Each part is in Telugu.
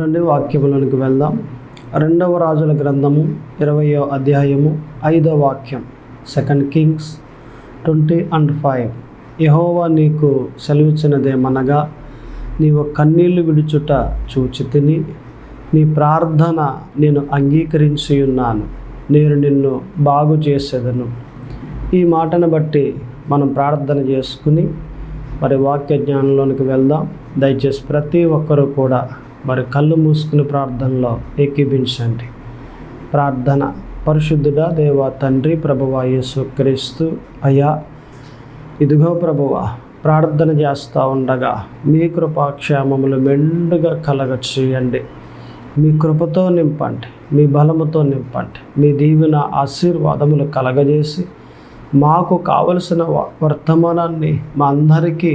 రండి వాక్యములోనికి వెళ్దాం. 2వ రాజుల గ్రంథము 20వ అధ్యాయము 5వ వాక్యం. 2 Kings 20:5. యెహోవా నీకు సెలవిచ్చినదేమనగా, నీవు కన్నీళ్లు విడుచుట చూచితిని, నీ ప్రార్థన నేను అంగీకరించి ఉన్నాను, నేను నిన్ను బాగు చేసేదను. ఈ మాటను బట్టి మనం ప్రార్థన చేసుకుని వాక్య జ్ఞానంలోనికి వెళ్దాం. దయచేసి ప్రతి ఒక్కరూ కూడా కళ్ళు మూసుకుని ప్రార్థనలో ఏకీభించండి. ప్రార్థన. పరిశుద్ధుడా దేవా తండ్రి, ప్రభువా యేసు క్రీస్తు అయ్యా, ఇదిగో ప్రభువా, ప్రార్థన చేస్తూ ఉండగా మీ కృపాక్షేమములు మెండుగా కలగ చేయండి. మీ కృపతో నింపండి, మీ బలముతో నింపండి, మీ దీవెన ఆశీర్వాదములు కలగజేసి మాకు కావలసిన వర్తమానాన్ని మా అందరికీ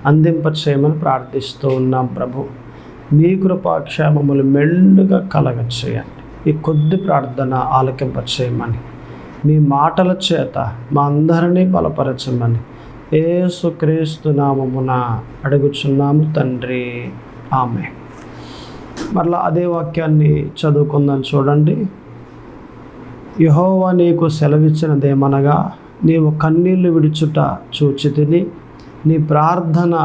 అందింపచేయమని ప్రార్థిస్తూ ఉన్నాం. ప్రభు, మీ కృపాక్షేమములు మెండుగా కలగచేయండి. ఈ కొద్ది ప్రార్థన ఆలకింపచేయమని, మీ మాటల చేత మా అందరినీ బలపరచమని యేసుక్రీస్తు నామమున అడుగుచున్నాము తండ్రి, ఆమేన్. మరలా అదే వాక్యాన్ని చదువుకుందాం. చూడండి. యెహోవా నీకు సెలవిచ్చినదేమనగా, నీవు కన్నీళ్లు విడుచుట చూచితిని, నీ ప్రార్థన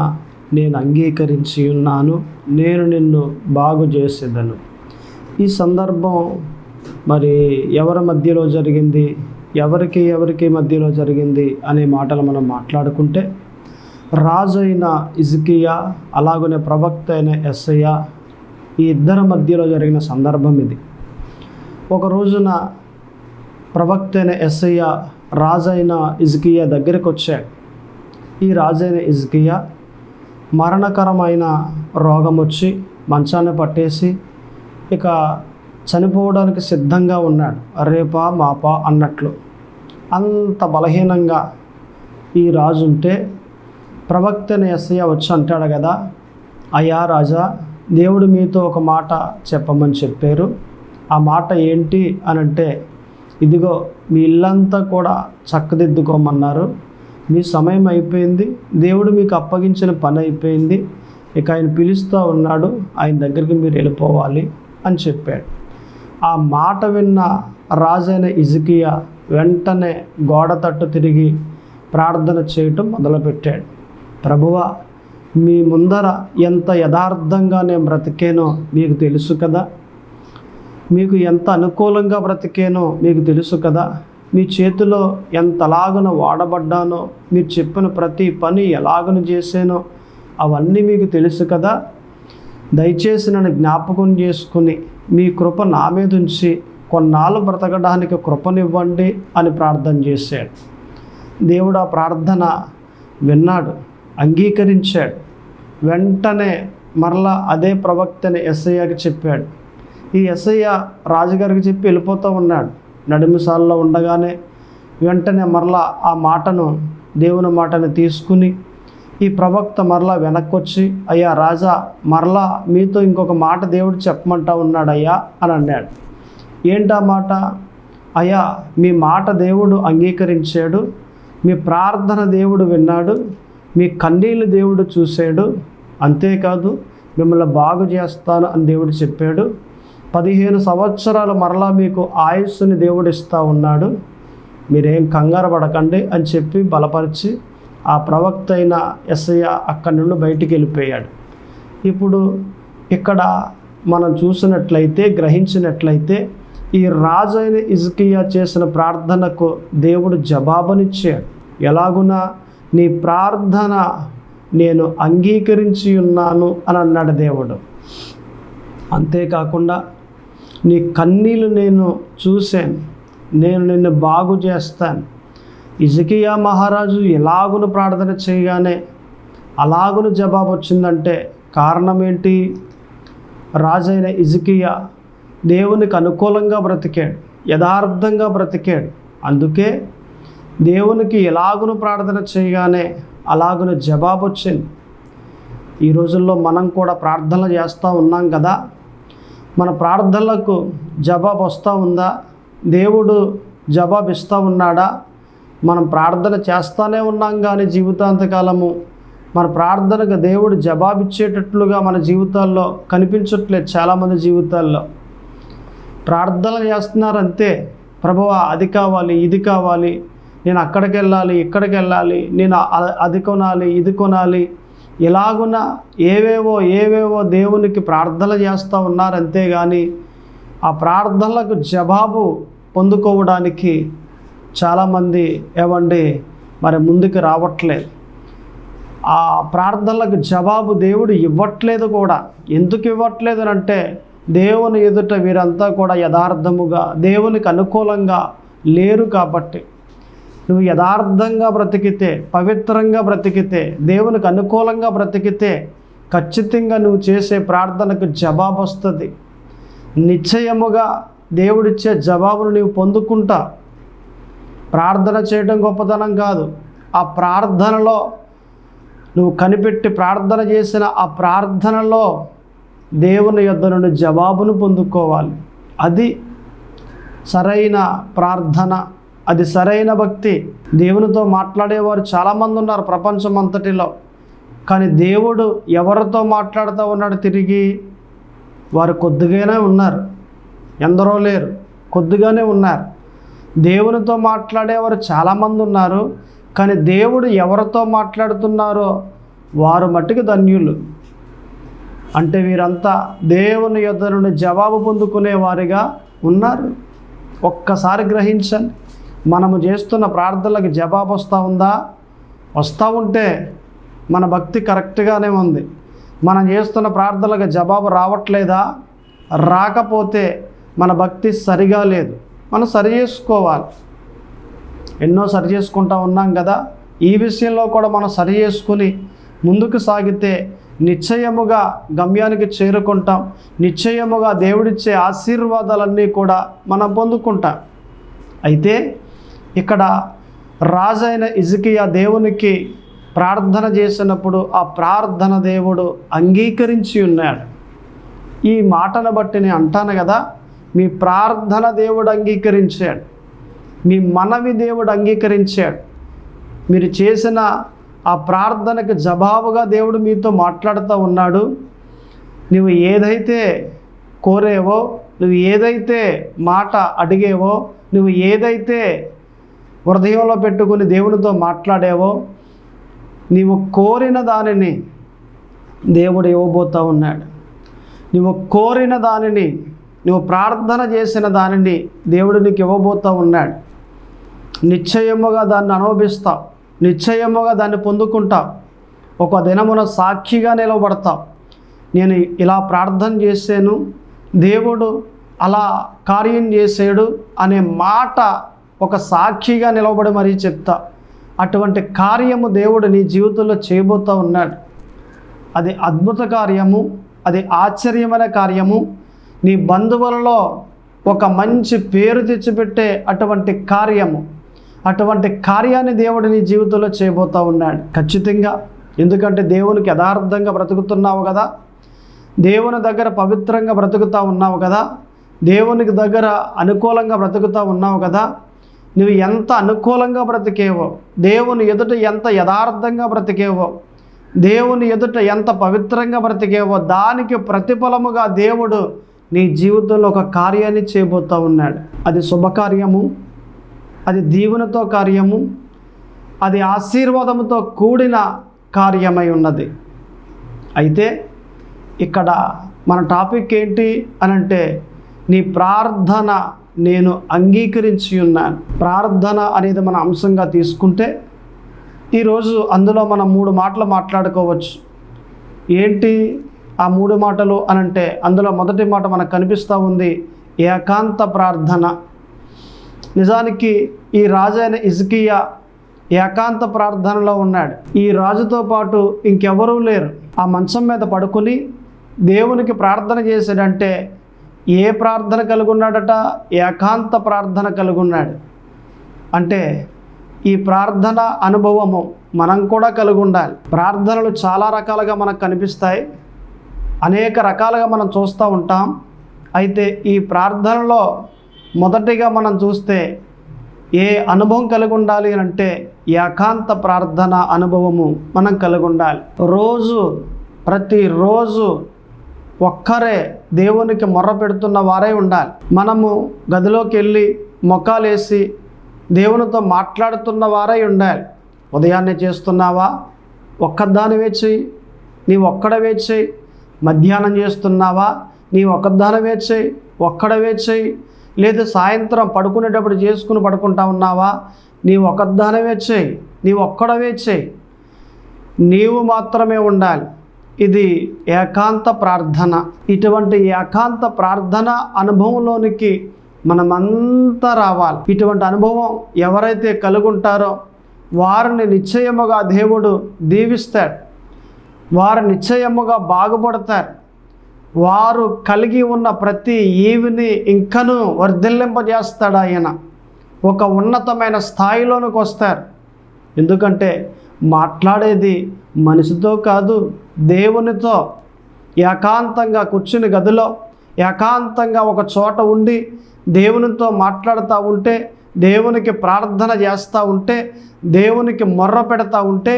నేను అంగీకరించి ఉన్నాను, నేను నిన్ను బాగు చేసేదను. ఈ సందర్భం ఎవరి మధ్యలో జరిగింది, ఎవరికి మధ్యలో జరిగింది అనే మాటలు మనం మాట్లాడుకుంటే, రాజు అయిన హిజ్కియా అలాగనే ప్రవక్త అయిన యెషయా, ఈ ఇద్దరి మధ్యలో జరిగిన సందర్భం ఇది. ఒక రోజున ప్రవక్త అయిన యెషయా రాజైన హిజ్కియా దగ్గరికి వచ్చాడు. ఈ రాజైన హిజ్కియా మరణకరమైన రోగం వచ్చి మంచాన్ని పట్టేసి ఇక చనిపోవడానికి సిద్ధంగా ఉన్నాడు. రేపా మాపా అన్నట్లు అంత బలహీనంగా ఈ రాజు ఉంటే, ప్రవక్త అయిన యెషయా వచ్చి అంటాడు కదా, అయ్యా రాజా, దేవుడు మీతో ఒక మాట చెప్పమని చెప్పారు. ఆ మాట ఏంటి అని అంటే, ఇదిగో మీ ఇల్లంతా కూడా చక్కదిద్దుకోమన్నారు, మీ సమయం అయిపోయింది, దేవుడు మీకు అప్పగించిన పని అయిపోయింది, ఇక ఆయన పిలుస్తూ ఉన్నాడు, ఆయన దగ్గరికి మీరు వెళ్ళిపోవాలి అని చెప్పాడు. ఆ మాట విన్న రాజైన హిజ్కియా వెంటనే గోడ తట్టు తిరిగి ప్రార్థన చేయటం మొదలుపెట్టాడు. ప్రభువా, మీ ముందర ఎంత యథార్థంగా నేను బ్రతికేనో మీకు తెలుసు కదా, మీకు ఎంత అనుకూలంగా బ్రతికేనో మీకు తెలుసు కదా, మీ చేతిలో ఎంతలాగున వాడబడ్డానో, మీరు చెప్పిన ప్రతి పని ఎలాగన చేసానో అవన్నీ మీకు తెలుసు కదా. దయచేసి నన్ను జ్ఞాపకం చేసుకుని మీ కృప నా మీద ఉంచి కొన్నాళ్ళు బ్రతకడానికి కృపనివ్వండి అని ప్రార్థన చేశాడు. దేవుడు ఆ ప్రార్థన విన్నాడు, అంగీకరించాడు. వెంటనే మరలా అదే ప్రవక్తని యెషయాకి చెప్పాడు. ఈ యెషయా రాజుగారికి చెప్పి వెళ్ళిపోతూ ఉన్నాడు. నడిమిసాల్లో ఉండగానే వెంటనే మరలా ఆ మాటను, దేవుని మాటను తీసుకుని ఈ ప్రవక్త మరలా వెనక్కి వచ్చి, అయ్యా రాజా, మరలా మీతో ఇంకొక మాట దేవుడు చెప్పమంటా ఉన్నాడు అయ్యా అని అన్నాడు. ఏంటా మాట? అయ్యా, మీ మాట దేవుడు అంగీకరించాడు, మీ ప్రార్థన దేవుడు విన్నాడు, మీ కన్నీళ్ళు దేవుడు చూశాడు, అంతేకాదు మిమ్మల్ని బాగు చేస్తాను అని దేవుడు చెప్పాడు. 15 సంవత్సరాలు మరలా మీకు ఆయుస్సుని దేవుడు ఇస్తూ ఉన్నాడు, మీరేం కంగారు పడకండి అని చెప్పి బలపరిచి ఆ ప్రవక్త అయిన యెషయా అక్కడి నుండి బయటికి వెళ్ళిపోయాడు. ఇప్పుడు ఇక్కడ మనం చూసినట్లయితే, గ్రహించినట్లయితే, ఈ రాజు అయిన హిజ్కియా చేసిన ప్రార్థనకు దేవుడు జవాబునిచ్చాడు. ఎలాగునా, నీ ప్రార్థన నేను అంగీకరించి ఉన్నాను అని అన్నాడు దేవుడు. అంతేకాకుండా నీ కన్నీళ్ళు నేను చూశాను, నేను నిన్ను బాగు చేస్తాను. హిజ్కియా మహారాజు ఎలాగును ప్రార్థన చేయగానే అలాగును జవాబు వచ్చిందంటే కారణం ఏంటి? రాజైన హిజ్కియా దేవునికి అనుకూలంగా బ్రతికాడు, యథార్థంగా బ్రతికాడు. అందుకే దేవునికి ఎలాగును ప్రార్థన చేయగానే అలాగును జవాబు వచ్చింది. ఈ రోజుల్లో మనం కూడా ప్రార్థనలు చేస్తూ ఉన్నాం కదా, మన ప్రార్థనలకు జవాబు వస్తూ ఉందా? దేవుడు జవాబు ఇస్తూ ఉన్నాడా? మనం ప్రార్థన చేస్తూనే ఉన్నాం కానీ జీవితాంతకాలము మన ప్రార్థనకు దేవుడు జవాబిచ్చేటట్లుగా మన జీవితాల్లో కనిపించట్లేదు. చాలామంది జీవితాల్లో ప్రార్థనలు చేస్తున్నారంతే, ప్రభువా అది కావాలి, ఇది కావాలి, నేను అక్కడికి వెళ్ళాలి, ఇక్కడికి వెళ్ళాలి, నేను అది కొనాలి, ఇది కొనాలి, ఇలాగున ఏవేవో దేవునికి ప్రార్థనలు చేస్తూ ఉన్నారు. అంతేగాని ఆ ప్రార్థనలకు జవాబు పొందుకోవడానికి చాలామంది మరి ముందుకు రావట్లేదు. ఆ ప్రార్థనలకు జవాబు దేవుడు ఇవ్వట్లేదు కూడా. ఎందుకు ఇవ్వట్లేదు అంటే దేవుని ఎదుట వీరంతా కూడా యథార్థముగా దేవునికి అనుకూలంగా లేరు కాబట్టి. నువ్వు యథార్థంగా బ్రతికితే, పవిత్రంగా బ్రతికితే, దేవునికి అనుకూలంగా బ్రతికితే ఖచ్చితంగా నువ్వు చేసే ప్రార్థనకు జవాబు వస్తుంది. నిశ్చయముగా దేవుడిచ్చే జవాబును నీవు పొందుకుంటా. ప్రార్థన చేయడం గొప్పతనం కాదు, ఆ ప్రార్థనలో నువ్వు కనిపెట్టి ప్రార్థన చేసిన ఆ ప్రార్థనలో దేవుని యొద్ద నుండి జవాబును పొందుకోవాలి. అది సరైన ప్రార్థన, అది సరైన భక్తి. దేవునితో మాట్లాడేవారు చాలామంది ఉన్నారు ప్రపంచం అంతటిలో. కానీ దేవుడు ఎవరితో మాట్లాడుతూ ఉన్నాడు? తిరిగి వారు కొద్దిగానే ఉన్నారు, ఎందరో లేరు, కొద్దిగానే ఉన్నారు. దేవునితో మాట్లాడేవారు చాలామంది ఉన్నారు, కానీ దేవుడు ఎవరితో మాట్లాడుతున్నారో వారు మట్టుకు ధన్యులు. అంటే వీరంతా దేవుని యొద్ద నుండి జవాబు పొందుకునే వారిగా ఉన్నారు. ఒక్కసారి గ్రహించండి, మనము చేస్తున్న ప్రార్థనలకు జవాబు వస్తూ ఉందా? వస్తూ ఉంటే మన భక్తి కరెక్ట్గానే ఉంది. మనం చేస్తున్న ప్రార్థనలకు జవాబు రావట్లేదా? రాకపోతే మన భక్తి సరిగా లేదు. మనం సరి చేసుకోవాలి. ఎన్నో సరి చేసుకుంటూ ఉన్నాం కదా. ఈ విషయంలో కూడా మనం సరి చేసుకుని ముందుకు సాగితే నిశ్చయముగా గమ్యానికి చేరుకుంటాం. నిశ్చయముగా దేవుడిచ్చే ఆశీర్వాదాలన్నీ కూడా మనం పొందుకుంటాం. అయితే ఇక్కడ రాజైన హిజ్కియా దేవునికి ప్రార్థన చేసినప్పుడు ఆ ప్రార్థన దేవుడు అంగీకరించి ఉన్నాడు. ఈ మాటను బట్టి నేను అంటాను కదా, మీ ప్రార్థన దేవుడు అంగీకరించాడు, మీ మనవి దేవుడు అంగీకరించాడు. మీరు చేసిన ఆ ప్రార్థనకు జవాబుగా దేవుడు మీతో మాట్లాడుతూ ఉన్నాడు. నువ్వు ఏదైతే కోరేవో, నువ్వు ఏదైతే మాట అడిగేవో, నువ్వు ఏదైతే హృదయంలో పెట్టుకుని దేవునితో మాట్లాడేవో, నీవు కోరిన దానిని దేవుడు ఇవ్వబోతూ ఉన్నాడు. నువ్వు కోరిన దానిని, నువ్వు ప్రార్థన చేసిన దానిని దేవుడు నీకు ఇవ్వబోతూ ఉన్నాడు. నిశ్చయముగా దాన్ని అనుభవిస్తావు, నిశ్చయముగా దాన్ని పొందుకుంటావు. ఒక దినమున సాక్షిగా నిలబడతావు. నేను ఇలా ప్రార్థన చేశాను, దేవుడు అలా కార్యం చేశాడు అనే మాట ఒక సాక్షిగా నిలబడి మరీ చెప్తా. అటువంటి కార్యము దేవుడు నీ జీవితంలో చేయబోతూ ఉన్నాడు. అది అద్భుత కార్యము, అది ఆశ్చర్యమైన కార్యము. నీ బంధువులలో ఒక మంచి పేరు తెచ్చిపెట్టే అటువంటి కార్యము, అటువంటి కార్యాన్ని దేవుడు నీ జీవితంలో చేయబోతూ ఉన్నాడు ఖచ్చితంగా. ఎందుకంటే దేవునికి యథార్థంగా బ్రతుకుతున్నావు కదా, దేవుని దగ్గర పవిత్రంగా బ్రతుకుతూ ఉన్నావు కదా, దేవునికి దగ్గర అనుకూలంగా బ్రతుకుతూ ఉన్నావు కదా. నువ్వు ఎంత అనుకూలంగా బ్రతికేవో, దేవుని ఎదుట ఎంత యథార్థంగా బ్రతికేవో, దేవుని ఎదుట ఎంత పవిత్రంగా బ్రతికేవో దానికి ప్రతిఫలముగా దేవుడు నీ జీవితంలో ఒక కార్యాన్ని చేయబోతూ ఉన్నాడు. అది శుభకార్యము, అది దీవెనతో కార్యము, అది ఆశీర్వాదముతో కూడిన కార్యమై ఉన్నది. అయితే ఇక్కడ మన టాపిక్ ఏంటి అనంటే, నీ ప్రార్థన నేను అంగీకరించి ఉన్నాను. ప్రార్థన అనేది మన అంశంగా తీసుకుంటే ఈరోజు అందులో మనం 3 మాటలు మాట్లాడుకోవచ్చు. ఏంటి ఆ 3 మాటలు అనంటే, అందులో మొదటి మాట మనకు కనిపిస్తూ ఉంది, ఏకాంత ప్రార్థన. నిజానికి ఈ రాజైన హిజ్కియా ఏకాంత ప్రార్థనలో ఉన్నాడు. ఈ రాజుతో పాటు ఇంకెవరూ లేరు. ఆ మంచం మీద పడుకుని దేవునికి ప్రార్థన చేశాడంటే ఏ ప్రార్థన కలిగి ఉన్నాడట? ఏకాంత ప్రార్థన కలిగి ఉన్నాడు. అంటే ఈ ప్రార్థన అనుభవము మనం కూడా కలిగి ఉండాలి. ప్రార్థనలు చాలా రకాలుగా మనకు కనిపిస్తాయి, అనేక రకాలుగా మనం చూస్తూ ఉంటాం. అయితే ఈ ప్రార్థనలో మొదటిగా మనం చూస్తే ఏ అనుభవం కలిగి ఉండాలి అంటే ఏకాంత ప్రార్థన అనుభవము మనం కలిగి ఉండాలి. ప్రతిరోజు ఒక్కరే దేవునికి మొర్ర పెడుతున్న వారై ఉండాలి. మనము గదిలోకి వెళ్ళి మొక్కాలేసి దేవునితో మాట్లాడుతున్న వారై ఉండాలి. ఉదయాన్నే చేస్తున్నావా? ఒక్కదానివే చెయ్యి, నీవు ఒక్కడవే చెయ్యి. మధ్యాహ్నం చేస్తున్నావా? నీవు ఒక్కదానివే చెయ్యి, ఒక్కడవే చెయ్యి. లేదా సాయంత్రం పడుకునేటప్పుడు చేసుకుని పడుకుంటా ఉన్నావా? నీవు ఒక్కదానివే చెయ్యి, నీవు ఒక్కడవే చెయ్యి. నీవు మాత్రమే ఉండాలి. ఇది ఏకాంత ప్రార్థన. ఇటువంటి ఏకాంత ప్రార్థన అనుభవంలోనికి మనమంతా రావాలి. ఇటువంటి అనుభవం ఎవరైతే కలుగుంటారో వారిని నిశ్చయముగా దేవుడు దీవిస్తాడు. వారు నిశ్చయముగా బాగుపడతారు. వారు కలిగి ఉన్న ప్రతి ఈవిని ఇంకనూ వర్ధిల్లింపజేస్తాడు ఆయన. ఒక ఉన్నతమైన స్థాయిలోనికి వస్తారు. ఎందుకంటే మాట్లాడేది మనిషితో కాదు, దేవునితో. ఏకాంతంగా కూర్చుని గదిలో ఏకాంతంగా ఒక చోట ఉండి దేవునితో మాట్లాడుతూ ఉంటే, దేవునికి ప్రార్థన చేస్తూ ఉంటే, దేవునికి మొర్ర పెడతా ఉంటే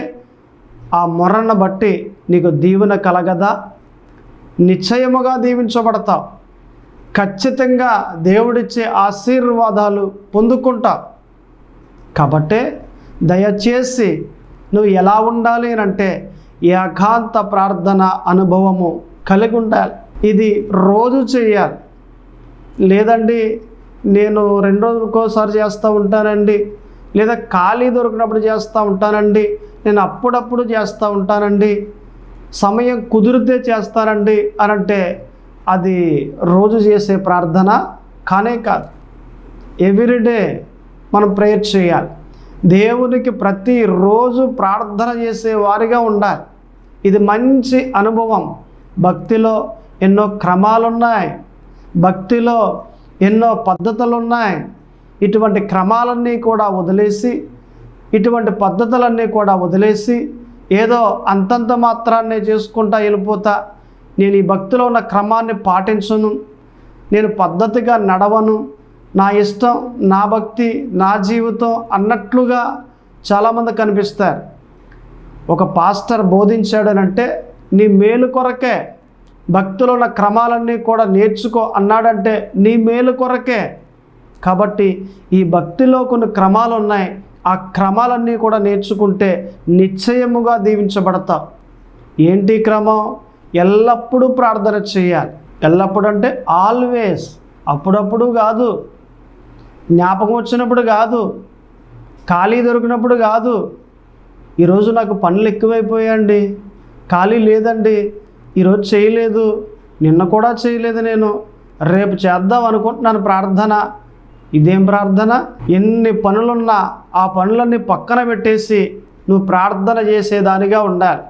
ఆ మొర్రను బట్టి నీకు దీవెన కలగదా? నిశ్చయముగా దీవించబడతావు. ఖచ్చితంగా దేవుడిచ్చే ఆశీర్వాదాలు పొందుకుంటావు. కాబట్టే దయచేసి నువ్వు ఎలా ఉండాలి అంటే ఏకాంత ప్రార్థన అనుభవము కలిగి ఉండాలి. ఇది రోజు చేయాలి. లేదండి నేను 2 రోజులకోసారి చేస్తూ ఉంటానండి, లేదా ఖాళీ దొరికినప్పుడు చేస్తూ ఉంటానండి, నేను అప్పుడప్పుడు చేస్తూ ఉంటానండి, సమయం కుదిరితే చేస్తానండి అని అంటే అది రోజు చేసే ప్రార్థన కానే కాదు. ఎవ్రీడే మనం ప్రేయర్ చేయాలి. దేవునికి ప్రతిరోజు ప్రార్థన చేసే వారిగా ఉండాలి. ఇది మంచి అనుభవం. భక్తిలో ఎన్నో క్రమాలున్నాయి, భక్తిలో ఎన్నో పద్ధతులు ఉన్నాయి. ఇటువంటి క్రమాలన్నీ కూడా వదిలేసి, ఇటువంటి పద్ధతులన్నీ కూడా వదిలేసి ఏదో అంతంత మాత్రాన్నే చేసుకుంటా వెళ్ళిపోతా, నేను ఈ భక్తిలో ఉన్న క్రమాన్ని పాటించను, నేను పద్ధతిగా నడవను, నా ఇష్టం, నా భక్తి, నా జీవితం అన్నట్లుగా చాలామంది కనిపిస్తారు. ఒక పాస్టర్ బోధించాడనంటే నీ మేలు కొరకే, భక్తిలో ఉన్న క్రమాలన్నీ కూడా నేర్చుకో అన్నాడంటే నీ మేలు కొరకే. కాబట్టి ఈ భక్తిలో కొన్ని క్రమాలు ఉన్నాయి, ఆ క్రమాలన్నీ కూడా నేర్చుకుంటే నిశ్చయముగా దీవించబడతావు. ఏంటి క్రమం? ఎల్లప్పుడూ ప్రార్థన చేయాలి. ఎల్లప్పుడు అంటే ఆల్వేస్. అప్పుడప్పుడు కాదు, జ్ఞాపకం వచ్చినప్పుడు కాదు, ఖాళీ దొరికినప్పుడు కాదు. ఈరోజు నాకు పనులు ఎక్కువైపోయాయండి, ఖాళీ లేదండి, ఈరోజు చేయలేదు, నిన్న కూడా చేయలేదు, నేను రేపు చేద్దాం అనుకుంటున్నాను ప్రార్థన. ఇదేం ప్రార్థన? ఎన్ని పనులున్నా ఆ పనులన్నీ పక్కన పెట్టేసి నువ్వు ప్రార్థన చేసేదానిగా ఉండాలి.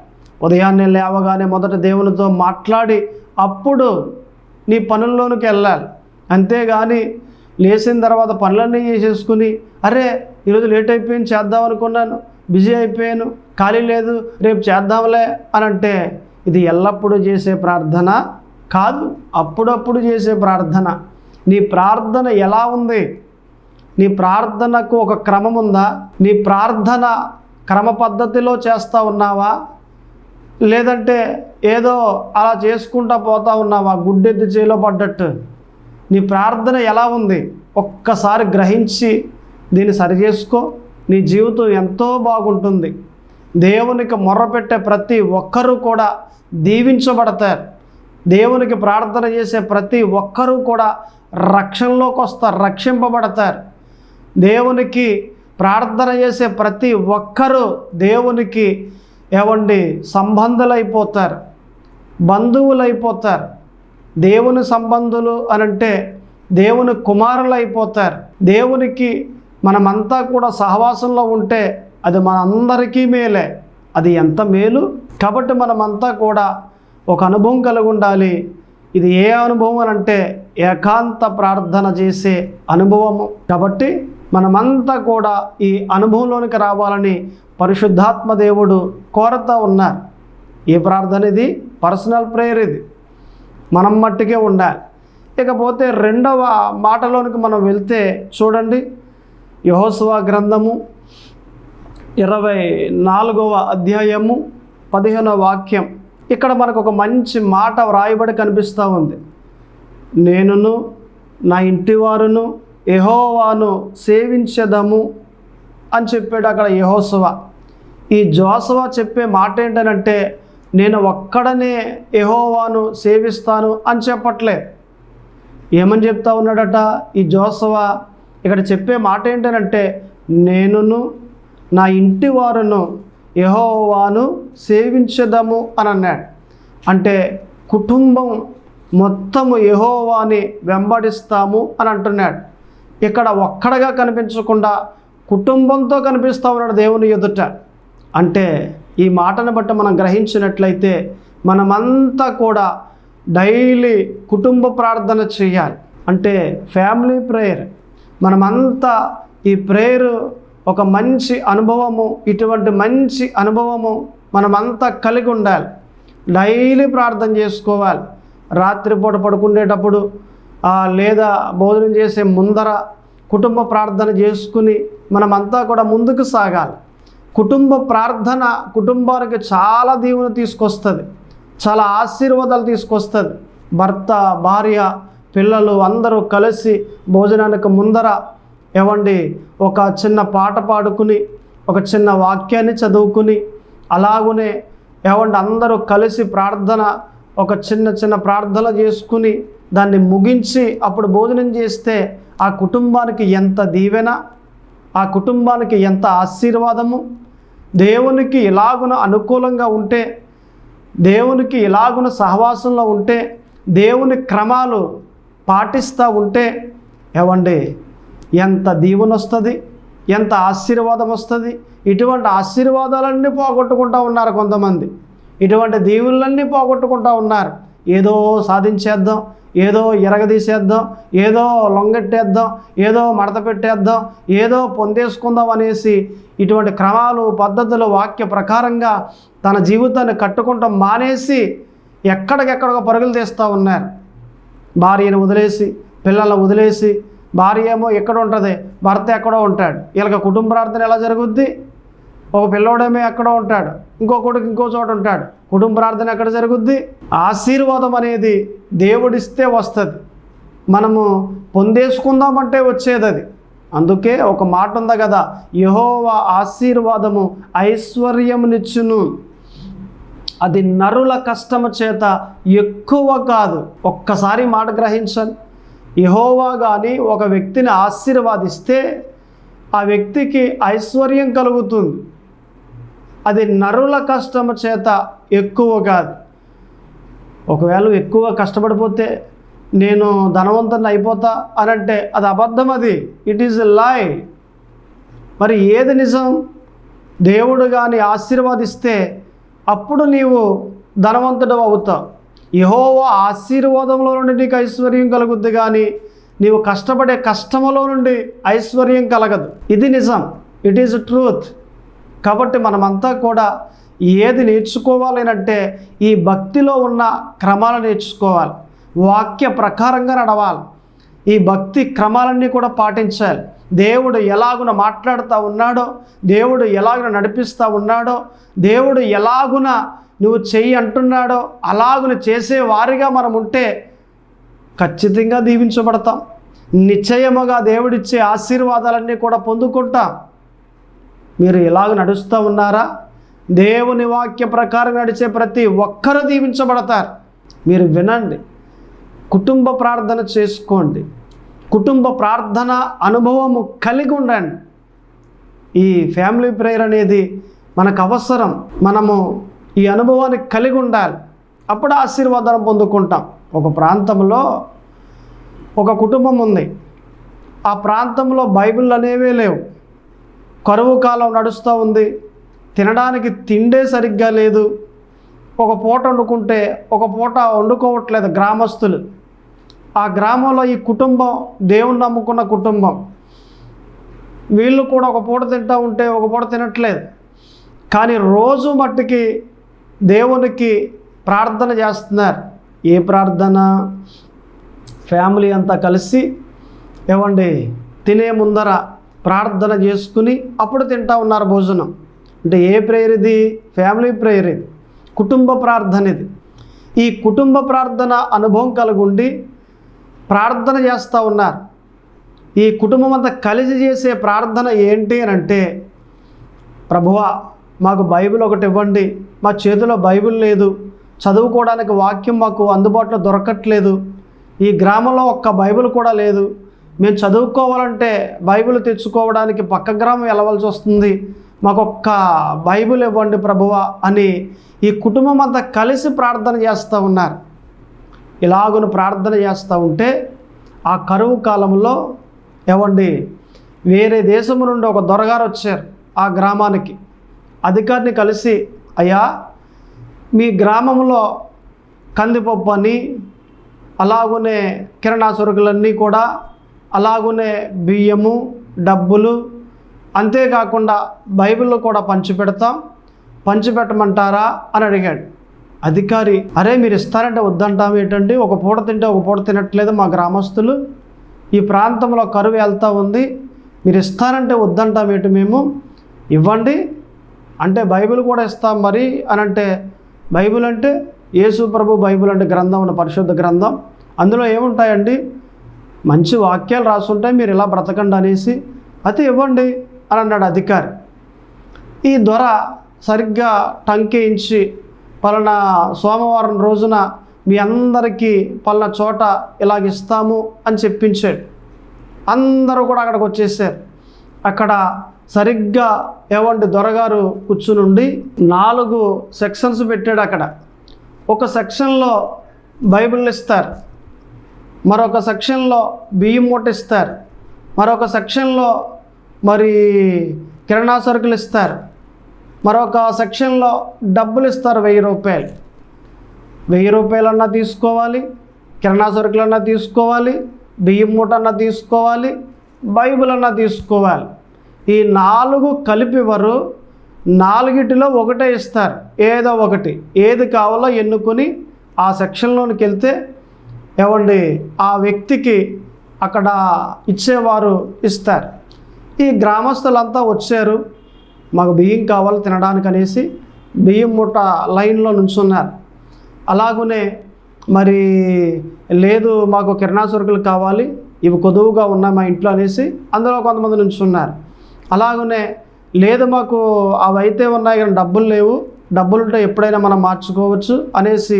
ఉదయాన్నే లేవగానే మొదట దేవునితో మాట్లాడి అప్పుడు నీ పనుల్లోనికి వెళ్ళాలి. అంతేగాని లేచిన తర్వాత పనులన్నీ చేసేసుకుని అరే ఈరోజు లేట్ అయిపోయింది, చేద్దాం అనుకున్నాను, బిజీ అయిపోయాను, ఖాళీ లేదు, రేపు చేద్దాంలే అని అంటే ఇది ఎల్లప్పుడూ చేసే ప్రార్థన కాదు, అప్పుడప్పుడు చేసే ప్రార్థన. నీ ప్రార్థన ఎలా ఉంది? నీ ప్రార్థనకు ఒక క్రమం ఉందా? నీ ప్రార్థన క్రమ పద్ధతిలో చేస్తూ ఉన్నావా? లేదంటే ఏదో అలా చేసుకుంటా పోతా ఉన్నావా గుడ్డెద్దు చేలో పడ్డట్టు? నీ ప్రార్థన ఎలా ఉంది? ఒక్కసారి గ్రహించి దీన్ని సరిచేసుకో, నీ జీవితం ఎంతో బాగుంటుంది. దేవునికి మొర్రపెట్టే ప్రతి ఒక్కరూ కూడా దీవించబడతారు. దేవునికి ప్రార్థన చేసే ప్రతి ఒక్కరూ కూడా రక్షణలోకి వస్తారు, రక్షింపబడతారు. దేవునికి ప్రార్థన చేసే ప్రతి ఒక్కరూ దేవునికి సంబంధులైపోతారు, బంధువులైపోతారు. దేవుని సంబంధులు అనంటే దేవుని కుమారులు అయిపోతారు. దేవునికి మనమంతా కూడా సహవాసంలో ఉంటే అది మనందరికీ మేలే. అది ఎంత మేలు. కాబట్టి మనమంతా కూడా ఒక అనుభవం కలిగి ఉండాలి. ఇది ఏ అనుభవం అనంటే ఏకాంత ప్రార్థన చేసే అనుభవము. కాబట్టి మనమంతా కూడా ఈ అనుభవంలోనికి రావాలని పరిశుద్ధాత్మ దేవుడు కోరుతూ ఉన్నారు. ఏ ప్రార్థన ఇది? Personal prayer. ఇది మనం మట్టుకే ఉండాలి. ఇకపోతే రెండవ మాటలోనికి మనం వెళ్తే చూడండి, యెహోషువ గ్రంథము 24వ అధ్యాయము 15వ వాక్యం. ఇక్కడ మనకు ఒక మంచి మాట వ్రాయబడి కనిపిస్తూ ఉంది. నేనును నా ఇంటి వారును యెహోవాను సేవించెదము అని చెప్పాడు అక్కడ యెహోషువ. ఈ జోషువ చెప్పే మాట ఏంటంటే, నేను ఒక్కడనే యెహోవాను సేవిస్తాను అని చెప్పట్లే. ఏమని చెప్తా ఉన్నాడట ఈ జోషువ? ఇక్కడ చెప్పే మాట ఏంటంటే, నేనును నా ఇంటి వారును యెహోవాను సేవించెదము అని అన్నాడు. అంటే కుటుంబం మొత్తము యెహోవాని వెంబడిస్తాము అని అంటున్నాడు. ఇక్కడ ఒక్కడగా కనిపించకుండా కుటుంబంతో కనిపిస్తూ ఉన్నాడు దేవుని ఎదుట. అంటే ఈ మాటను బట్టి మనం గ్రహించినట్లయితే మనమంతా కూడా డైలీ కుటుంబ ప్రార్థన చేయాలి. అంటే ఫ్యామిలీ ప్రేయర్. మనమంతా ఈ ప్రేయర్ ఒక మంచి అనుభవము, ఇటువంటి మంచి అనుభవము మనమంతా కలిగి ఉండాలి. డైలీ ప్రార్థన చేసుకోవాలి. రాత్రిపూట పడుకునేటప్పుడు లేదా భోజనం చేసే ముందర కుటుంబ ప్రార్థన చేసుకుని మనమంతా కూడా ముందుకు సాగాలి. కుటుంబ ప్రార్థన కుటుంబానికి చాలా దీవెన తీసుకొస్తుంది, చాలా ఆశీర్వాదాలు తీసుకొస్తుంది. భర్త, భార్య, పిల్లలు అందరూ కలిసి భోజనానికి ముందర ఒక చిన్న పాట పాడుకుని, ఒక చిన్న వాక్యాన్ని చదువుకుని, అలాగునే అందరూ కలిసి ప్రార్థన, ఒక చిన్న ప్రార్థన చేసుకుని దాన్ని ముగించి అప్పుడు భోజనం చేస్తే ఆ కుటుంబానికి ఎంత దీవెన, ఆ కుటుంబానికి ఎంత ఆశీర్వాదము. దేవునికి ఇలాగున అనుకూలంగా ఉంటే, దేవునికి ఇలాగున సహవాసంలో ఉంటే, దేవుని క్రమాలు పాటిస్తూ ఉంటే ఎంత దీవెన వస్తుంది, ఎంత ఆశీర్వాదం వస్తుంది. ఇటువంటి ఆశీర్వాదాలన్నీ పోగొట్టుకుంటూ ఉన్నారు కొంతమంది. ఇటువంటి దీవులన్నీ పోగొట్టుకుంటూ ఉన్నారు. ఏదో సాధించేద్దాం, ఏదో ఎరగదీసేద్దాం, ఏదో లొంగెట్టేద్దాం, ఏదో మడత పెట్టేద్దాం, ఏదో పొందేసుకుందాం అనేసి ఇటువంటి క్రమాలు, పద్ధతులు వాక్య ప్రకారంగా తన జీవితాన్ని కట్టుకుంటాం మానేసి ఎక్కడికెక్కడికో పరుగులు తీస్తూ ఉన్నారు. భార్యను వదిలేసి, పిల్లలను వదిలేసి, భార్య ఏమో ఎక్కడ ఉంటుంది, భర్త ఎక్కడో ఉంటాడు. వీళ్ళకి కుటుంబ ప్రార్థన ఎలా జరుగుద్ది? ఒక పిల్లోడేమో ఎక్కడో ఉంటాడు, ఇంకో కొడుకు ఇంకో చోట ఉంటాడు. కుటుంబ ప్రార్థన ఎక్కడ జరుగుద్ది? ఆశీర్వాదం అనేది దేవుడిస్తే వస్తుంది, మనము పొందేసుకుందామంటే వచ్చేది అది. అందుకే ఒక మాట ఉంది కదా, యెహోవా ఆశీర్వాదము ఐశ్వర్యమునిచ్చును, అది నరుల కష్టము చేత ఎక్కువ కాదు. ఒక్కసారి మాట గ్రహించండి. యెహోవా కానీ ఒక వ్యక్తిని ఆశీర్వాదిస్తే ఆ వ్యక్తికి ఐశ్వర్యం కలుగుతుంది. అది నరుల కష్టము చేత ఎక్కువ కాదు. ఒకవేళ ఎక్కువ కష్టపడిపోతే నేను ధనవంతుని అయిపోతా అనంటే అది అబద్ధం, అది ఇట్ ఈజ్ ఎ లై. మరి ఏది నిజం? దేవుడు కానీ ఆశీర్వాదిస్తే అప్పుడు నీవు ధనవంతుడు అవుతావు. యెహోవా ఆశీర్వాదంలో నుండి నీకు ఐశ్వర్యం కలుగుద్ది, కానీ నీవు కష్టపడే కష్టములో నుండి ఐశ్వర్యం కలగదు. ఇది నిజం, ఇట్ ఈజ్ ట్రూత్. కాబట్టి మనమంతా కూడా ఏది నేర్చుకోవాలి అంటే ఈ భక్తిలో ఉన్న క్రమాలు నేర్చుకోవాలి, వాక్య ప్రకారంగా నడవాలి, ఈ భక్తి క్రమాలన్నీ కూడా పాటించాలి. దేవుడు ఎలాగున మాట్లాడుతూ ఉన్నాడో, దేవుడు ఎలాగున నడిపిస్తూ ఉన్నాడో, దేవుడు ఎలాగున నువ్వు చెయ్యి అంటున్నాడో అలాగున చేసే వారిగా మనం ఉంటే ఖచ్చితంగా దీవించబడతాం. నిశ్చయముగా దేవుడిచ్చే ఆశీర్వాదాలన్నీ కూడా పొందుకుంటాం. మీరు ఇలాగ నడుస్తూ ఉన్నారా? దేవుని వాక్య ప్రకారం నడిచే ప్రతి ఒక్కరూ దీవించబడతారు. మీరు వినండి, కుటుంబ ప్రార్థన చేసుకోండి, కుటుంబ ప్రార్థన అనుభవము కలిగి ఉండండి. ఈ ఫ్యామిలీ ప్రేయర్ అనేది మనకు అవసరం. మనము ఈ అనుభవాన్ని కలిగి ఉండాలి, అప్పుడు ఆశీర్వాదాన్ని పొందుకుంటాం. ఒక ప్రాంతంలో ఒక కుటుంబం ఉంది. ఆ ప్రాంతంలో బైబిల్ అనేవే లేవు. కరువు కాలం నడుస్తూ ఉంది. తినడానికి తిండే సరిగ్గా లేదు. ఒక పూట వండుకుంటే ఒక పూట వండుకోవట్లేదు గ్రామస్తులు. ఆ గ్రామంలో ఈ కుటుంబం దేవుణ్ణి నమ్ముకున్న కుటుంబం. వీళ్ళు కూడా ఒక పూట తింటూ ఉంటే ఒక పూట తినట్లేదు. కానీ రోజు మట్టుకి దేవునికి ప్రార్థన చేస్తున్నారు. ఏ ప్రార్థన? ఫ్యామిలీ అంతా కలిసి తినే ముందర ప్రార్థన చేసుకుని అప్పుడు తింటా ఉన్నారు భోజనం. అంటే ఏ ప్రేయర్ ఇది? ఫ్యామిలీ ప్రేయర్ ఇది, కుటుంబ ప్రార్థన ఇది. ఈ కుటుంబ ప్రార్థన అనుభవం కలిగి ప్రార్థన చేస్తూ ఉన్నారు. ఈ కుటుంబం అంతా కలిసి చేసే ప్రార్థన ఏంటి అని అంటే, ప్రభువా మాకు బైబిల్ ఒకటి ఇవ్వండి, మా చేతిలో బైబిల్ లేదు, చదువుకోవడానికి వాక్యం మాకు అందుబాటులో దొరకట్లేదు, ఈ గ్రామంలో ఒక్క బైబిల్ కూడా లేదు, మేము చదువుకోవాలంటే బైబిల్ తెచ్చుకోవడానికి పక్క గ్రామం వెళ్ళవలసి వస్తుంది, మాకు ఒక్క బైబిల్ ఇవ్వండి ప్రభువా అని ఈ కుటుంబం అంతా కలిసి ప్రార్థన చేస్తూ ఉన్నారు. ఇలాగును ప్రార్థన చేస్తూ ఉంటే ఆ కరువు కాలంలో వేరే దేశం నుండి ఒక దొరగారు వచ్చారు ఆ గ్రామానికి. అధికారిని కలిసి, అయ్యా మీ గ్రామంలో కందిపప్పు అని, అలాగునే కిరాణా సరుకులన్నీ కూడా, అలాగునే బియ్యము, డబ్బులు, అంతేకాకుండా బైబిల్ కూడా పంచిపెట్టమంటారా అని అడిగాడు. అధికారి, అరే మీరు ఇస్తారంటే వద్దంటాం ఏంటండి, ఒక పూట తింటే ఒక పూట తినట్లేదు మా గ్రామస్తులు, ఈ ప్రాంతంలో కరువు వెళ్తూ ఉంది, మీరు ఇస్తారంటే వద్దంటాం ఏంటి, మేము ఇవ్వండి అంటే బైబిల్ కూడా ఇస్తాం మరి అని అంటే, బైబిల్ అంటే యేసు ప్రభు బైబిల్ అంటే గ్రంథం, ఉన్న పరిశుద్ధ గ్రంథం, అందులో ఏముంటాయండి, మంచి వాక్యాలు రాసుంటాయి, మీరు ఇలా బ్రతకండి అనేసి అయితే ఇవ్వండి అని అన్నాడు అధికారి. ఈ దొర సరిగ్గా టంకేయించి, పలానా సోమవారం రోజున మీ అందరికీ పలానా చోట ఇలాగిస్తాము అని చెప్పించాడు. అందరూ కూడా అక్కడికి వచ్చేసారు. అక్కడ సరిగ్గా దొరగారు కూర్చునుండి 4 సెక్షన్స్ పెట్టాడు. అక్కడ ఒక సెక్షన్లో బైబిల్ ఇస్తారు, మరొక సెక్షన్లో బియ్యం మూట ఇస్తారు, మరొక సెక్షన్లో మరి కిరాణా సరుకులు ఇస్తారు, మరొక సెక్షన్లో డబ్బులు ఇస్తారు 1000 రూపాయలు. 1000 రూపాయలన్నా తీసుకోవాలి, కిరాణా సరుకులన్నా తీసుకోవాలి, బియ్యం మూట అన్నా తీసుకోవాలి, బైబిల్ అన్నా తీసుకోవాలి. ఈ 4 కలిపివారు 4టిలో ఒకటే ఇస్తారు, ఏదో ఒకటి, ఏది కావాలో ఎన్నుకొని ఆ సెక్షన్లోనికి వెళ్తే ఆ వ్యక్తికి అక్కడ ఇచ్చేవారు ఇస్తారు. ఈ గ్రామస్తులంతా వచ్చారు, మాకు బియ్యం కావాలి తినడానికి అనేసి బియ్యం మూట లైన్లో నుంచున్నారు. అలాగనే మరి లేదు మాకు కిరాణా సరుకులు కావాలి, ఇవి కొదువుగా ఉన్నాయి మా ఇంట్లో అనేసి అందులో కొంతమంది నుంచున్నారు. అలాగనే లేదు మాకు అవి అయితే ఉన్నాయి కానీ డబ్బులు లేవు, డబ్బులుంటే ఎప్పుడైనా మనం మార్చుకోవచ్చు అనేసి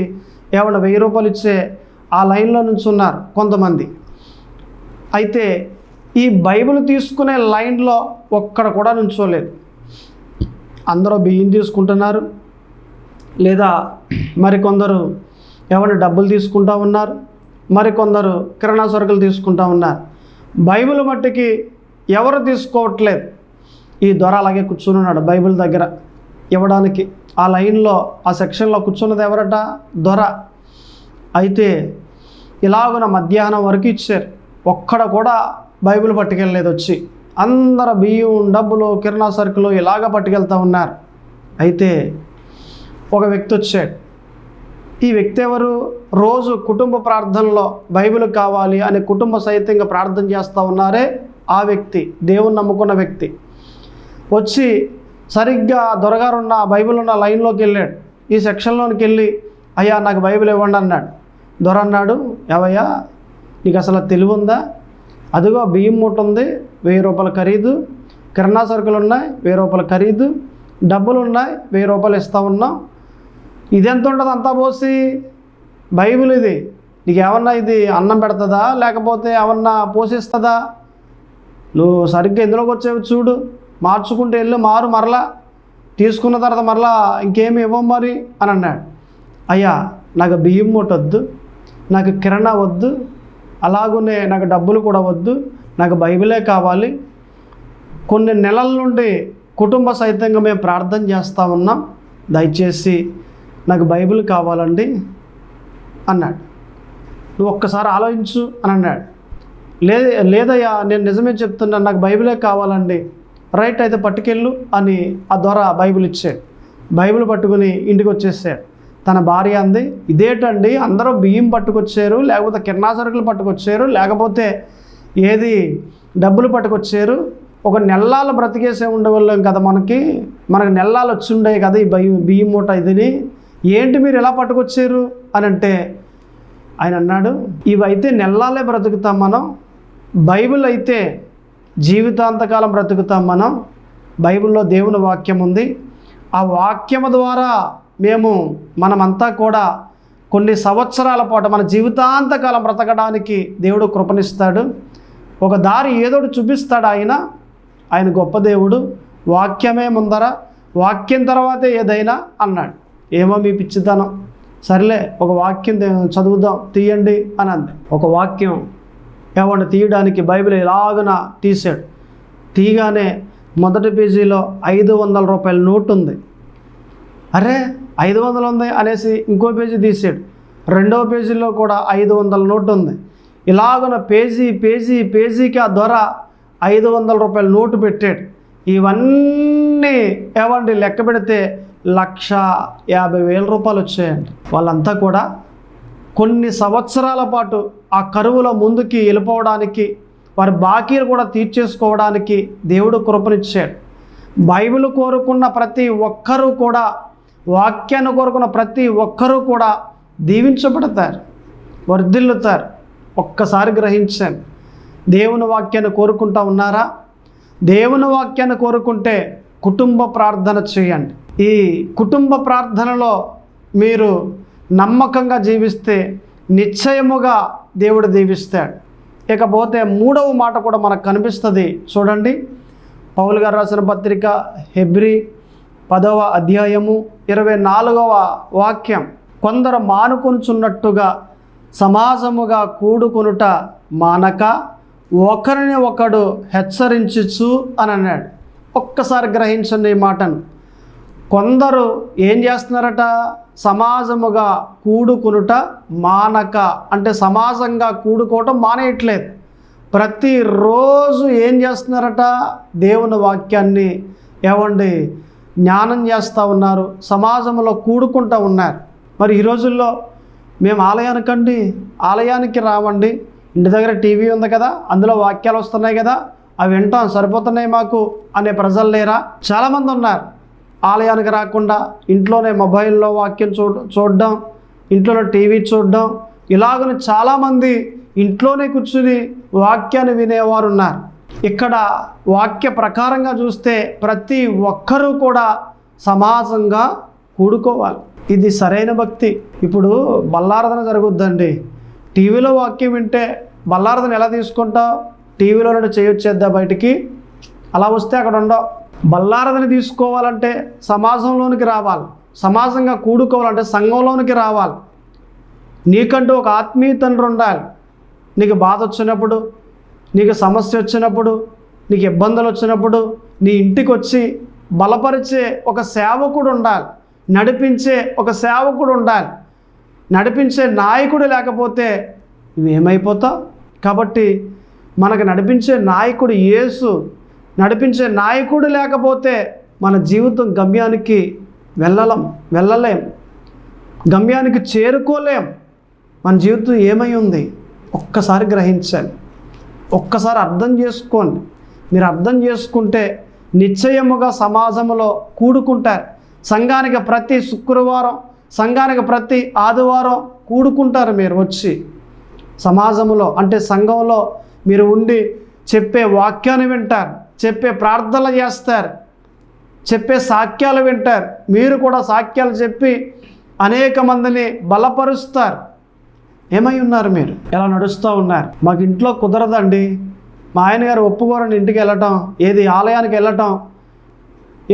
1000 రూపాయలు ఇచ్చే ఆ లైన్లో నుంచున్నారు కొంతమంది. అయితే ఈ బైబిల్ తీసుకునే లైన్లో ఒక్కడ కూడా నుంచోలేదు. అందరూ బియ్యం తీసుకుంటున్నారు, లేదా మరికొందరు డబ్బులు తీసుకుంటూ ఉన్నారు, మరికొందరు కిరాణా సరుకులు తీసుకుంటూ ఉన్నారు. బైబిల్ మట్టికి ఎవరు తీసుకోవట్లేదు. ఈ దొర అలాగే కూర్చున్నాడు బైబిల్ దగ్గర ఇవ్వడానికి. ఆ లైన్లో ఆ సెక్షన్లో కూర్చున్నది ఎవరట? దొర. అయితే ఇలాగున మధ్యాహ్నం వరకు ఇచ్చారు, ఒక్కడ కూడా బైబిల్ పట్టుకెళ్ళలేదు. వచ్చి అందరు బియ్యం, డబ్బులు, కిరాణా సరుకులు ఇలాగ పట్టుకెళ్తూ ఉన్నారు. అయితే ఒక వ్యక్తి వచ్చాడు. ఈ వ్యక్తి ఎవరు? రోజు కుటుంబ ప్రార్థనలో బైబిల్ కావాలి అని కుటుంబ సహితంగా ప్రార్థన చేస్తూ ఉన్నారే ఆ వ్యక్తి, దేవుని నమ్ముకున్న వ్యక్తి. వచ్చి సరిగ్గా దొరగారు ఉన్న బైబిల్ ఉన్న లైన్లోకి వెళ్ళాడు. ఈ సెక్షన్లోకి వెళ్ళి, అయ్యా నాకు బైబిల్ ఇవ్వండి అన్నాడు. దొర అన్నాడు, ఏవయ్యా నీకు అసలు తెలివి ఉందా? అదిగో బియ్యం మూట ఉంది, 1000 రూపాయల ఖరీదు, కిరాణా సరుకులు ఉన్నాయి, 1000 రూపాయల ఖరీదు, డబ్బులు ఉన్నాయి, 1000 రూపాయలు ఇస్తూ ఉన్నాం, ఇదెంత ఉంటుంది అంతా పోసి బైబిల్ ఇది నీకు ఏమన్నా ఇది అన్నం పెడుతుందా లేకపోతే ఏమన్నా పోషిస్తుందా? నువ్వు సరిగ్గా ఎందులోకి వచ్చేవి చూడు, మార్చుకుంటూ వెళ్ళి మరలా తీసుకున్న తర్వాత మరలా ఇంకేమి ఇవ్వం మరి అని అన్నాడు. అయ్యా నాకు బియ్యం మూట వద్దు, నాకు కిరాణా వద్దు, అలాగనే నాకు డబ్బులు కూడా వద్దు, నాకు బైబిలే కావాలి. కొన్ని నెలల నుండి కుటుంబ సహితంగా మేము ప్రార్థన చేస్తూ ఉన్నాం, దయచేసి నాకు బైబిల్ కావాలండి అన్నాడు. నువ్వు ఒక్కసారి ఆలోచించు అని అన్నాడు. లేదయ్యా నేను నిజమే చెప్తున్నాను, నాకు బైబిలే కావాలండి. రైట్ అయితే పట్టుకెళ్ళు అని ఆ దొర బైబిల్ ఇచ్చాడు. బైబిల్ పట్టుకుని ఇంటికి వచ్చేసాడు. తన భార్య అంది, ఇదేంటండి అందరూ బియ్యం పట్టుకొచ్చారు, లేకపోతే కిరాణా సరుకులు పట్టుకొచ్చారు, లేకపోతే ఏది డబ్బులు పట్టుకొచ్చారు, ఒక నెల్లాలు బ్రతికేసే ఉండేవాళ్ళం కదా, మనకు నెల్లాలు వచ్చి ఉండేవి కదా ఈ బియ్యం మూట ఇదిని, ఏంటి మీరు ఎలా పట్టుకొచ్చారు అని అంటే ఆయన అన్నాడు, ఇవైతే నెల్లాలే బ్రతుకుతాం మనం, బైబిల్ అయితే జీవితాంతకాలం బ్రతుకుతాం మనం. బైబిల్లో దేవుని వాక్యం ఉంది, ఆ వాక్యము ద్వారా మనమంతా కూడా కొన్ని సంవత్సరాల పాటు మన జీవితాంతకాలం బ్రతకడానికి దేవుడు కృపనిస్తాడు. ఒక దారి ఏదోటి చూపిస్తాడు ఆయన గొప్ప దేవుడు. వాక్యమే ముందర, వాక్యం తర్వాతే ఏదైనా అన్నాడు. ఏమో మీ పిచ్చితనం, సర్లే ఒక వాక్యం చదువుదాం తీయండి అని అంది. ఒక వాక్యం ఏమన్నా తీయడానికి బైబిల్ ఎలాగన తీసాడు. తీయగానే మొదటి పేజీలో 500 రూపాయల నోటు ఉంది. అరే 500 ఉంది అనేసి ఇంకో పేజీ తీసాడు. రెండవ పేజీలో కూడా 500 నోటు ఉంది. ఇలాగన పేజీకి ఆ దొర 500 రూపాయల నోటు పెట్టాడు. ఇవన్నీ లెక్క పెడితే 1,50,000 రూపాయలు వచ్చాయండి. వాళ్ళంతా కూడా కొన్ని సంవత్సరాల పాటు ఆ కరువులో ముందుకి వెళ్ళిపోవడానికి, వారి బాకీలు కూడా తీర్చేసుకోవడానికి దేవుడు కృపనిచ్చాడు. బైబిల్ కోరుకున్న ప్రతి ఒక్కరూ కూడా, వాక్యాన్ని కోరుకున్న ప్రతి ఒక్కరూ కూడా దీవించబడతారు, వర్ధిల్లుతారు. ఒక్కసారి గ్రహించాను. దేవుని వాక్యాన్ని కోరుకుంటా ఉన్నారా? దేవుని వాక్యాన్ని కోరుకుంటే కుటుంబ ప్రార్థన చేయండి. ఈ కుటుంబ ప్రార్థనలో మీరు నమ్మకంగా జీవిస్తే నిశ్చయముగా దేవుడు దీవిస్తాడు. ఇకపోతే మూడవ మాట కూడా మనకు కనిపిస్తుంది. చూడండి, పౌలు గారు రాసిన పత్రిక హెబ్రీ 10వ అధ్యాయము 24వ వాక్యం, కొందరు మానుకొనుచున్నట్టుగా సమాజముగా కూడుకొనుట మానక ఒకరిని ఒకడు హెచ్చరించుచు అని అన్నాడు. ఒక్కసారి గ్రహించండి ఈ మాటను. కొందరు ఏం చేస్తున్నారట? సమాజముగా కూడుకొనుట మానక, అంటే సమాజంగా కూడుకోవటం మానేయట్లేదు. ప్రతిరోజు ఏం చేస్తున్నారట? దేవుని వాక్యాన్ని జ్ఞానం చేస్తూ ఉన్నారు, సమాజంలో కూడుకుంటూ ఉన్నారు. మరి ఈ రోజుల్లో మేము ఆలయానికి రావండి, ఇంటి దగ్గర టీవీ ఉంది కదా, అందులో వాక్యాలు వస్తున్నాయి కదా, అవి వింటాం సరిపోతున్నాయి మాకు అనే ప్రజలు లేరా? చాలామంది ఉన్నారు. ఆలయానికి రాకుండా ఇంట్లోనే మొబైల్లో వాక్యం చూడడం, ఇంట్లోనే టీవీ చూడడం, ఇలాగని చాలామంది ఇంట్లోనే కూర్చుని వాక్యాన్ని వినేవారు ఉన్నారు. ఇక్కడ వాక్య ప్రకారంగా చూస్తే ప్రతి ఒక్కరూ కూడా సమాజంగా కూడుకోవాలి. ఇది సరైన భక్తి. ఇప్పుడు బల్లారాధన జరుగుద్దండి, టీవీలో వాక్యం వింటే బల్లారాధన ఎలా తీసుకుంటావు? టీవీలో చేయొచ్చేద్దా బయటికి? అలా వస్తే అక్కడ ఉండవు. బల్లారాధన తీసుకోవాలంటే సమాజంలోనికి రావాలి, సమాజంగా కూడుకోవాలంటే సంఘంలోనికి రావాలి. నీకంటూ ఒక ఆత్మీయ తండ్రి ఉండాలి. నీకు బాధ వచ్చినప్పుడు, నీకు సమస్య వచ్చినప్పుడు, నీకు ఇబ్బందులు వచ్చినప్పుడు నీ ఇంటికి వచ్చి బలపరిచే ఒక సేవకుడు ఉండాలి, నడిపించే ఒక సేవకుడు ఉండాలి. నడిపించే నాయకుడు లేకపోతే నువ్వేమైపోతావు? కాబట్టి మనకు నడిపించే నాయకుడు యేసు. నడిపించే నాయకుడు లేకపోతే మన జీవితం గమ్యానికి వెళ్ళలేం, గమ్యానికి చేరుకోలేం. మన జీవితం ఏమై ఉంది ఒక్కసారి గ్రహించాలి, ఒక్కసారి అర్థం చేసుకోండి. మీరు అర్థం చేసుకుంటే నిశ్చయముగా సమాజంలో కూడుకుంటారు. సంఘానికి ప్రతి శుక్రవారం, సంఘానికి ప్రతి ఆదివారం కూడుకుంటారు. మీరు వచ్చి సమాజంలో అంటే సంఘంలో మీరు ఉండి చెప్పే వాక్యాన్ని వింటారు, చెప్పే ప్రార్థనలు చేస్తారు, చెప్పే సాక్ష్యాలు వింటారు. మీరు కూడా సాక్ష్యాలు చెప్పి అనేక మందిని బలపరుస్తారు. ఏమై ఉన్నారు? మీరు ఎలా నడుస్తూ ఉన్నారు? మాకు ఇంట్లో కుదరదండి, మా ఆయన గారు ఒప్పుకోరని ఇంటికి వెళ్ళటం, ఏది ఆలయానికి వెళ్ళటం,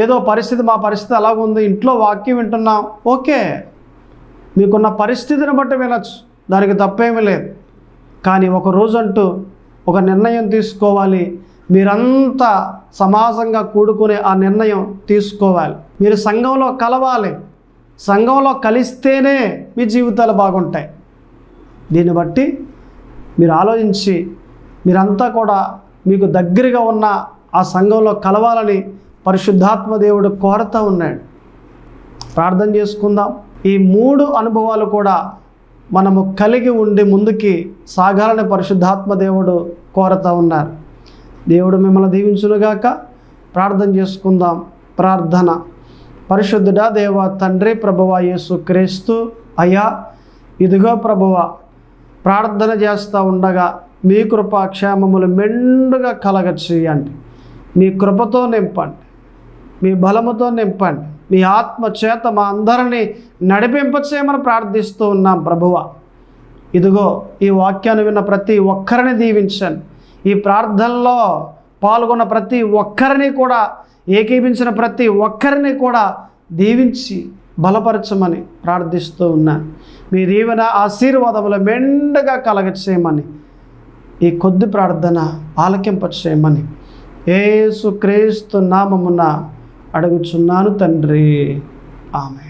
ఏదో పరిస్థితి, మా పరిస్థితి అలాగుంది, ఇంట్లో వాక్యం వింటున్నాం. ఓకే, మీకున్న పరిస్థితిని బట్టి వినొచ్చు, దానికి తప్పేమీ లేదు. కానీ ఒక రోజంటూ ఒక నిర్ణయం తీసుకోవాలి. మీరంతా సమాజంగా కూడుకునే ఆ నిర్ణయం తీసుకోవాలి. మీరు సంఘంలో కలవాలి. సంఘంలో కలిస్తేనే మీ జీవితాలు బాగుంటాయి. దీన్ని బట్టి మీరు ఆలోచించి మీరంతా కూడా మీకు దగ్గరగా ఉన్న ఆ సంఘంలో కలవాలని పరిశుద్ధాత్మ దేవుడు కోరుతూ ఉన్నాడు. ప్రార్థన చేసుకుందాం. ఈ 3 అనుభవాలు కూడా మనము కలిగి ఉండి ముందుకి సాగాలని పరిశుద్ధాత్మ దేవుడు కోరుతూ ఉన్నారు. దేవుడు మిమ్మల్ని దీవించునుగాక. ప్రార్థన చేసుకుందాం. ప్రార్థన. పరిశుద్ధుడా దేవ తండ్రి, ప్రభువా యేసుక్రీస్తు అయ్యా, ఇదిగో ప్రభువా, ప్రార్థన చేస్తూ ఉండగా మీ కృపా క్షేమములు మెండుగా కలగచేయండి. మీ కృపతో నింపండి, మీ బలముతో నింపండి, మీ ఆత్మ చేత మా అందరినీ నడిపింపచేయమని ప్రార్థిస్తూ ఉన్నాం ప్రభువా. ఇదిగో ఈ వాక్యాన్ని విన్న ప్రతి ఒక్కరిని దీవించండి. ఈ ప్రార్థనలో పాల్గొన్న ప్రతి ఒక్కరిని కూడా, ఏకీపించిన ప్రతి ఒక్కరిని కూడా దీవించి బలపరచమని ప్రార్థిస్తూ ఉన్నాను. మీ దీవెన ఆశీర్వాదములు మెండుగా కలగచేయమని, ఈ కొద్ది ప్రార్థన ఆలకింపచేయమని యేసుక్రీస్తు నామమున అడుగుచున్నాను తండ్రి. ఆమెన్.